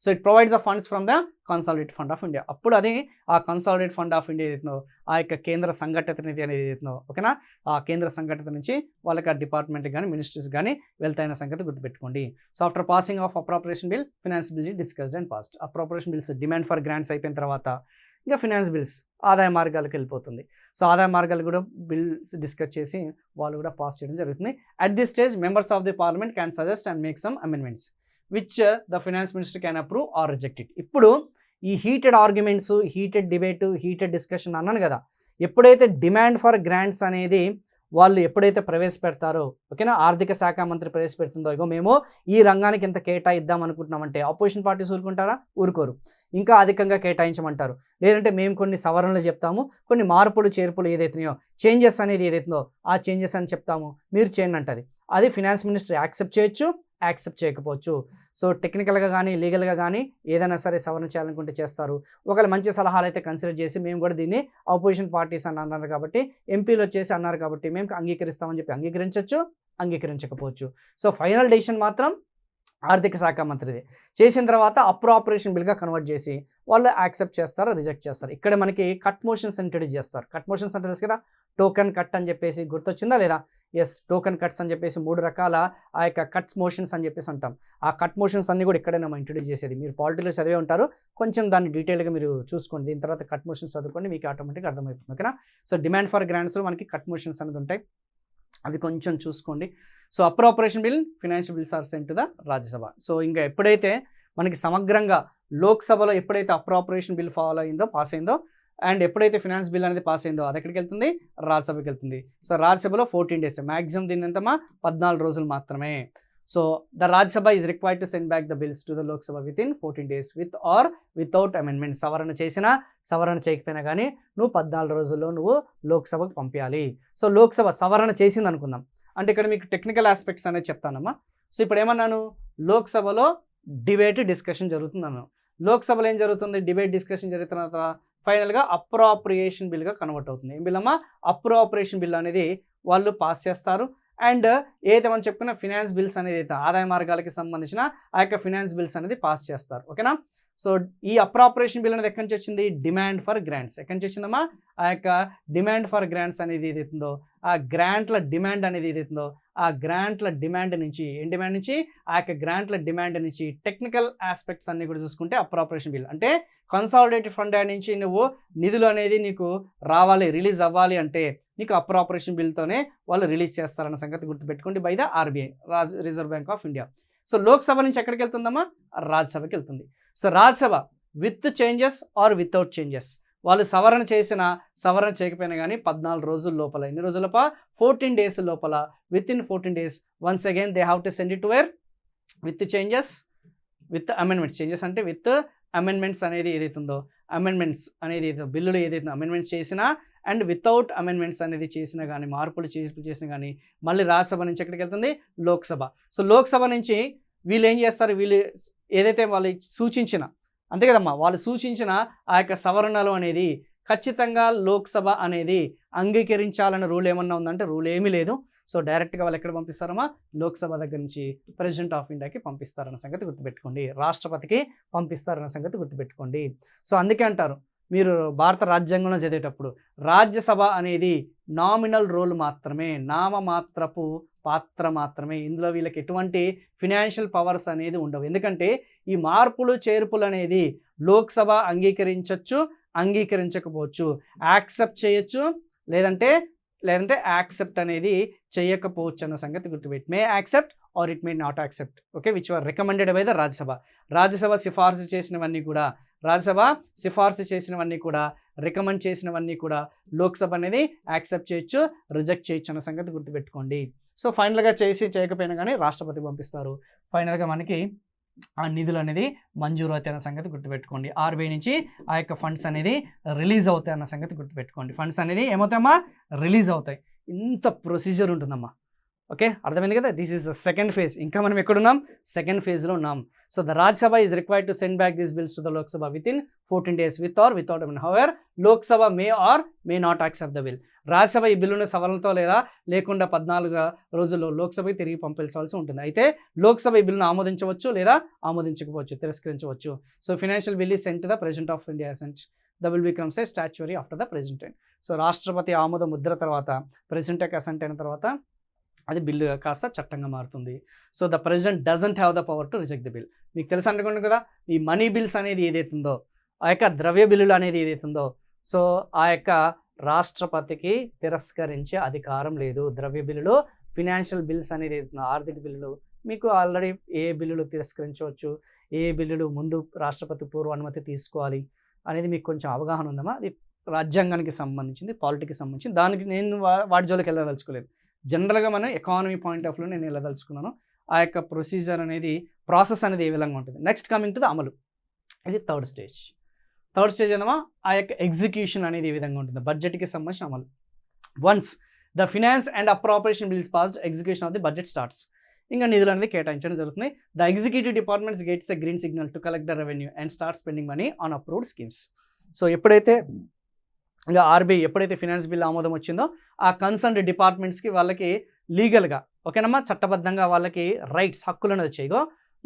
So it provides the funds from the consolidated fund of India. అప్పుడు అది ఆ consolidated fund of India ఏదైతుందో ఆ యొక్క కేంద్ర సంఘటిత నిధి అనేది ఏదైతుందో ఓకేనా, ఆ కేంద్ర సంఘటిత నుంచి వాళ్ళకి ఆ డిపార్ట్మెంట్కి కానీ మినిస్ట్రీస్ కానీ వెళ్తాయన్న సంగతి గుర్తుపెట్టుకోండి. So after passing of appropriation bill, finance bill discussed and passed. Appropriation bills demand for grants అయిపోయిన తర్వాత ఇంకా ఫినాన్స్ బిల్స్ ఆదాయ మార్గాలకు వెళ్ళిపోతుంది. సో ఆదాయ మార్గాలు కూడా బిల్స్ డిస్కస్ చేసి వాళ్ళు కూడా పాస్ చేయడం జరుగుతుంది. At this stage members of the parliament can suggest and make some amendments which the finance minister can approve are reject it. ఇప్పుడు ఈ heated arguments, heated debate, heated discussion అన్నాను కదా, ఎప్పుడైతే డిమాండ్ ఫర్ గ్రాంట్స్ అనేది వాళ్ళు ఎప్పుడైతే ప్రవేశపెడతారో ఓకేనా, ఆర్థిక శాఖ మంత్రి ప్రవేశపెడుతుందో ఇగో మేము ఈ రంగానికి ఇంత కేటాయిద్దాం అనుకుంటున్నామంటే అపోజిషన్ పార్టీస్ ఊరుకుంటారా? ఊరుకోరు. ఇంకా అధికంగా కేటాయించమంటారు. లేదంటే మేము కొన్ని సవరణలు చెప్తాము, కొన్ని మార్పులు చేర్పులు ఏదైతున్నాయో చేంజెస్ అనేది ఏదైతుందో ఆ చేంజెస్ అని చెప్తాము, మీరు చేయండి అంటది. అది ఫినాన్స్ మినిస్టర్ యాక్సెప్ట్ చేయొచ్చు, యాక్సెప్ట్ చేయకపోవచ్చు. సో టెక్నికల్గా కానీ లీగల్గా కానీ ఏదైనా సరే సవరణ చేయాలనుకుంటే చేస్తారు. ఒకవేళ మంచి సలహాలు అయితే కన్సిడర్ చేసి మేము కూడా దీన్ని అపోజిషన్ పార్టీస్ అని అన్నారు కాబట్టి, ఎంపీలు వచ్చేసి అన్నారు కాబట్టి మేము అంగీకరిస్తామని చెప్పి అంగీకరించవచ్చు, అంగీకరించకపోవచ్చు. సో ఫైనల్ డెసిషన్ మాత్రం ఆర్థిక శాఖ మంత్రిది. చేసిన తర్వాత అప్రాపరేషన్ బిల్గా కన్వర్ట్ చేసి వాళ్ళు యాక్సెప్ట్ చేస్తారు, రిజెక్ట్ చేస్తారు. ఇక్కడ మనకి కట్ మోషన్స్ ఇంట్రడ్యూస్ చేస్తారు. కట్ మోషన్స్ అంటే తెలుసు కదా, టోకెన్ కట్ అని చెప్పేసి గుర్తొచ్చిందా లేదా? ఎస్, టోకెన్ కట్స్ అని చెప్పేసి 3 రకాల ఆ యొక్క కట్స్ మోషన్స్ అని చెప్పేసి అంటాం. ఆ కట్ మోషన్స్ అన్ని కూడా ఇక్కడే మనం ఇంట్రడ్యూస్ చేసేది. మీరు పాలిటీలో చదివే ఉంటారు, కొంచెం దాన్ని డీటెయిల్గా మీరు చూసుకోండి. దీని తర్వాత కట్ మోషన్స్ చదువుకోండి, మీకు ఆటోమేటిక్గా అర్థమైపోతుంది ఓకేనా. సో డిమాండ్ ఫర్ గ్రాంట్స్లో మనకి కట్ మోషన్స్ అనేది ఉంటాయి, అది కొంచెం చూసుకోండి. So appropriation bill, financial bills are sent to the Rajya Sabha. So ఇంకా ఎప్పుడైతే మనకి సమగ్రంగా లోక్సభలో ఎప్పుడైతే అప్రాపరేషన్ బిల్ ఫాలో అయిందో, పాస్ అయిందో, అండ్ ఎప్పుడైతే ఫినాన్స్ బిల్ అనేది పాస్ అయిందో అది ఎక్కడికి వెళ్తుంది? రాజ్యసభకి వెళ్తుంది. సో రాజ్యసభలో 14 days, మ్యాక్సిమం దీని ఎంతమా 14 రోజులు మాత్రమే. So the Rajya Sabha is required to send back the bills to the Lok Sabha within 14 days with or without amendment. సవరణ చేసినా సవరణ చేయకపోయినా కానీ నువ్వు 14 రోజుల్లో నువ్వు లోక్సభకు పంపించాలి. సో లోక్సభ సవరణ చేసింది అనుకుందాం, అంటే ఇక్కడ మీకు టెక్నికల్ ఆస్పెక్ట్స్ అనేది చెప్తానమ్మా. సో ఇప్పుడు ఏమన్నాను, లోక్సభలో డిబేట్ డిస్కషన్ జరుగుతుందన్నాను. లోక్సభలో ఏం జరుగుతుంది? డిబేట్ డిస్కషన్ జరిగిన తర్వాత ఫైనల్గా అప్రాప్రియేషన్ బిల్గా కన్వర్ట్ అవుతుంది. ఏం బిల్ అమ్మా? అప్రాప్రియేషన్ బిల్ అనేది వాళ్ళు పాస్ చేస్తారు. అండ్ ఏదైతే మనం చెప్పుకున్న ఫినాన్స్ బిల్స్ అనేది అయితే ఆదాయ మార్గాలకి సంబంధించిన ఆ యొక్క ఫినాన్స్ బిల్స్ అనేది పాస్ చేస్తారు ఓకేనా. సో ఈ అప్రాపరేషన్ బిల్ అనేది ఎక్కడి నుంచి వచ్చింది? Demand for grants. ఎక్కడి నుంచి వచ్చిందమ్మా? ఆ యొక్క డిమాండ్ ఫర్ గ్రాంట్స్ అనేది ఏదైతుందో ఆ గ్రాంట్ల డిమాండ్ అనేది ఏదైతుందో ఆ గ్రాంట్ల డిమాండ్ నుంచి, ఏం డిమాండ్ నుంచి? ఆ యొక్క గ్రాంట్ల డిమాండ్ నుంచి టెక్నికల్ ఆస్పెక్ట్స్ అన్ని కూడా చూసుకుంటే అప్రాపరేషన్ బిల్ అంటే కన్సాలిడేటెడ్ ఫండ్ నుంచి నువ్వు నిధులు అనేది నీకు రావాలి, రిలీజ్ అవ్వాలి అంటే నీకు అప్రాపరేషన్ బిల్తోనే వాళ్ళు రిలీజ్ చేస్తారన్న సంగతి గుర్తుపెట్టుకోండి by the RBI, reserve bank of India. So Lok Sabha నుంచి ఎక్కడికి వెళ్తుందమ్మా? రాజ్యసభకి వెళ్తుంది. So Rajya Sabha with changes or without changes, వాళ్ళు సవరణ చేసిన సవరణ చేయకపోయినా కానీ 14 రోజుల లోపల, ఎన్ని రోజుల లోపల? 14 days లోపల, within 14 days once again they have to send it to where? With changes, with amendments. Changes అంటే విత్ అమెండ్మెంట్స్ అనేది ఏదైతుందో, అమెండ్మెంట్స్ అనేది బిల్లులు ఏదైతే అమెండ్మెంట్స్ చేసినా అండ్ వితౌట్ అమెండ్మెంట్స్ అనేది చేసినా కానీ, మార్పులు చేసినా కానీ మళ్ళీ రాజ్యసభ నుంచి ఎక్కడికి వెళ్తుంది? లోక్సభ. సో లోక్సభ నుంచి వీళ్ళు ఏం చేస్తారు? వీళ్ళు ఏదైతే వాళ్ళు సూచించిన, అంతే కదమ్మా, వాళ్ళు సూచించిన ఆ యొక్క సవరణలు అనేది ఖచ్చితంగా లోక్సభ అనేది అంగీకరించాలన్న రూల్ ఏమన్నా ఉందంటే రూల్ ఏమీ లేదు. సో డైరెక్ట్గా వాళ్ళు ఎక్కడ పంపిస్తారమ్మా? లోక్సభ దగ్గర నుంచి ప్రెసిడెంట్ ఆఫ్ ఇండియాకి పంపిస్తారన్న సంగతి గుర్తుపెట్టుకోండి, రాష్ట్రపతికి పంపిస్తారన్న సంగతి గుర్తుపెట్టుకోండి. సో అందుకే అంటారు మీరు భారత రాజ్యాంగంలో చదివేటప్పుడు రాజ్యసభ అనేది నామినల్ రోల్ మాత్రమే, నామమాత్రపు పాత్ర మాత్రమే. ఇందులో వీళ్ళకి ఎటువంటి ఫినాన్షియల్ పవర్స్ అనేది ఉండవు. ఎందుకంటే ఈ మార్పులు చేర్పులు అనేది లోక్సభ అంగీకరించవచ్చు, అంగీకరించకపోవచ్చు, యాక్సెప్ట్ చేయొచ్చు, లేదంటే యాక్సెప్ట్ అనేది చేయకపోవచ్చు అన్న సంగతి గుర్తుపెట్టి, may accept or it may not accept okay, which are recommended by the Rajya Sabha. Rajya Sabha సిఫార్సు చేసినవన్నీ కూడా, రాజ్యసభ సిఫార్సు చేసినవన్నీ కూడా, రికమెండ్ చేసినవన్నీ కూడా లోక్సభ అనేది యాక్సెప్ట్ చేయొచ్చు, రిజెక్ట్ చేయొచ్చు అన్న సంగతి గుర్తుపెట్టుకోండి. సో ఫైనల్గా చేయకపోయినా కానీ రాష్ట్రపతి పంపిస్తారు. ఫైనల్గా మనకి ఆ నిధులు అనేది మంజూరు అవుతాయి అన్న సంగతి గుర్తుపెట్టుకోండి. ఆర్బీఐ నుంచి ఆ యొక్క ఫండ్స్ అనేది రిలీజ్ అవుతాయి అన్న సంగతి గుర్తుపెట్టుకోండి. ఫండ్స్ అనేది ఏమవుతాయమ్మా? రిలీజ్ అవుతాయి. ఇంత ప్రొసీజర్ ఉంటుందమ్మా ఓకే, అర్థమైంది కదా. This is the second phase. ఇంకా మనం ఎక్కడున్నాం? సెకండ్ ఫేజ్లో ఉన్నాం. So the Rajya Sabha is required to send back these bills to the Lok Sabha within 14 days with or without amendment. However Lok Sabha may or may not accept the bill. Rajya Sabha ఈ బిల్లును సవరణతో లేదా లేకుండా 14 రోజుల్లో లోక్సభకి తిరిగి పంపించాల్సి ఉంటుంది. అయితే లోక్సభ ఈ బిల్లును ఆమోదించవచ్చు లేదా ఆమోదించకపోవచ్చు, తిరస్కరించవచ్చు. So financial bill is sent to the president of India sent the bill becomes a statutory after the president. So రాష్ట్రపతి ఆమోద ముద్ర తర్వాత, ప్రెసిడెంట్ యొక్క అసెంట్ అయిన తర్వాత అది బిల్లు కాస్త చట్టంగా మారుతుంది. So the president doesn't have the power to reject the bill. మీకు తెలుసు అనుకోండి కదా, ఈ మనీ బిల్స్ అనేది ఏదైతుందో, ఆ యొక్క ద్రవ్య బిల్లులు అనేది ఏదైతుందో, సో ఆ యొక్క రాష్ట్రపతికి తిరస్కరించే అధికారం లేదు. ద్రవ్య బిల్లులు, ఫినాన్షియల్ బిల్స్ అనేది ఏదైతుందో, ఆర్థిక బిల్లులు, మీకు ఆల్రెడీ ఏ బిల్లులు తిరస్కరించవచ్చు, ఏ బిల్లులు ముందు రాష్ట్రపతి పూర్వ అనుమతి తీసుకోవాలి అనేది మీకు కొంచెం అవగాహన ఉందమ్మా. అది రాజ్యాంగానికి సంబంధించింది, పాలిటిక్కి సంబంధించింది. దానికి నేను వాటి జోలికి వెళ్ళదలుచుకోలేదు. జనరల్గా మనం ఎకానమీ పాయింట్ ఆఫ్ వ్యూ నేను వెళ్ళదలుచుకున్నాను. ఆ యొక్క ప్రొసీజర్ అనేది, ప్రాసెస్ అనేది ఏ విధంగా ఉంటుంది. నెక్స్ట్ కమింగ్ టు ద అమలు. ఇది థర్డ్ స్టేజ్. థర్డ్ స్టేజ్ ఏదమ్మా, ఆ యొక్క ఎగ్జిక్యూషన్ అనేది ఏ విధంగా ఉంటుంది, బడ్జెట్కి సంబంధించిన అమలు. Once the finance and appropriation bills passed, execution of the budget starts. ఇంకా నిధులు అనేది కేటాయించడం జరుగుతుంది. The executive departments gets a green signal to collect the revenue and start spending money on approved schemes. So ఎప్పుడైతే ఇంకా RBI ఎప్పుడైతే finance bill ఆమోదం వచ్చిందో, ఆ కన్సర్న్డ్ డిపార్ట్మెంట్స్కి వాళ్ళకి లీగల్గా, ఓకేనమ్మా, చట్టబద్ధంగా వాళ్ళకి రైట్స్, హక్కులను వచ్చాయిగో,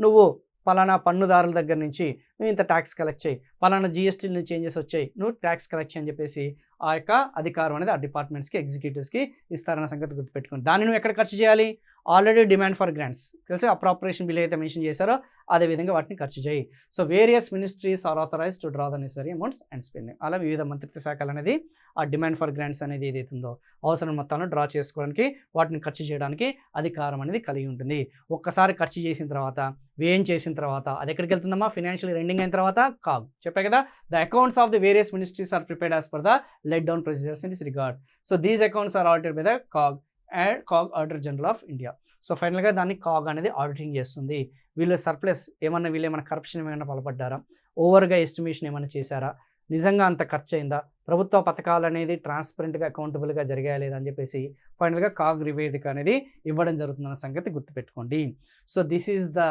నువ్వు పలానా పన్నుదారుల దగ్గర నుంచి నువ్వు ఇంత ట్యాక్స్ కలెక్ట్ చేయి, పలానా జిఎస్టీలు చేంజెస్ వచ్చాయి, నువ్వు ట్యాక్స్ కలెక్ట్ చేయి అని చెప్పేసి ఆ యొక్క అధికారం అనేది ఆ డిపార్ట్మెంట్స్కి, ఎగ్జిక్యూటివ్స్కి ఇస్తారన్న సంగతి గుర్తుపెట్టుకోండి. దాన్ని నువ్వు ఎక్కడ ఖర్చు చేయాలి? ఆల్రెడీ డిమాండ్ ఫర్ గ్రాంట్స్ తెలిసి అప్రాపరేషన్ బిల్ అయితే మెన్షన్ చేశారో అదేవిధంగా వాటిని ఖర్చు చేయి. So various ministries are authorize to draw the necessary amounts and spending. అలా వివిధ మంత్రిత్వ శాఖలు అనేది ఆ డిమాండ్ ఫర్ గ్రాంట్స్ అనేది ఏదైతుందో అవసరం మొత్తాలను డ్రా చేసుకోవడానికి, వాటిని ఖర్చు చేయడానికి అధికారం అనేది కలిగి ఉంటుంది. ఒక్కసారి ఖర్చు చేసిన తర్వాత, వ్యయం చేసిన తర్వాత అది ఎక్కడికి వెళ్తుందమ్మా? ఫినాన్షియల్ ఎండింగ్ అయిన తర్వాత కాగ్. చెప్పే కదా, the accounts of the various ministries are prepared as per the let down procedures in this regard. So these accounts are audited by the CAG and CAG auditor general of India. So ఫైనల్గా దాన్ని CAG అనేది auditing చేస్తుంది. వీళ్ళు surplus ఏమన్నా corruption ఏమైనా పాల్పడ్డారా, ఓవర్గా estimation ఏమైనా చేశారా, నిజంగా అంత ఖర్చు అయిందా, ప్రభుత్వ పథకాలు అనేది ట్రాన్స్పరెంట్గా అకౌంటబుల్గా జరిగాయా లేదా అని చెప్పేసి ఫైనల్గా కాగ్ నివేదిక అనేది ఇవ్వడం జరుగుతుందన్న సంగతి గుర్తుపెట్టుకోండి. So this is the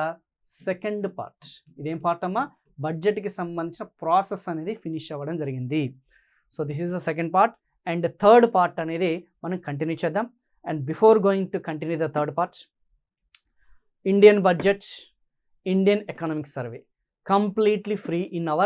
second part. ఇదేం పార్ట్ అమ్మా? బడ్జెట్కి సంబంధించిన ప్రాసెస్ అనేది ఫినిష్ అవ్వడం జరిగింది. So this is the second part. And third part అనేది మనం కంటిన్యూ చేద్దాం. And before going to continue the third part, Indian budget, Indian economic survey, completely free in our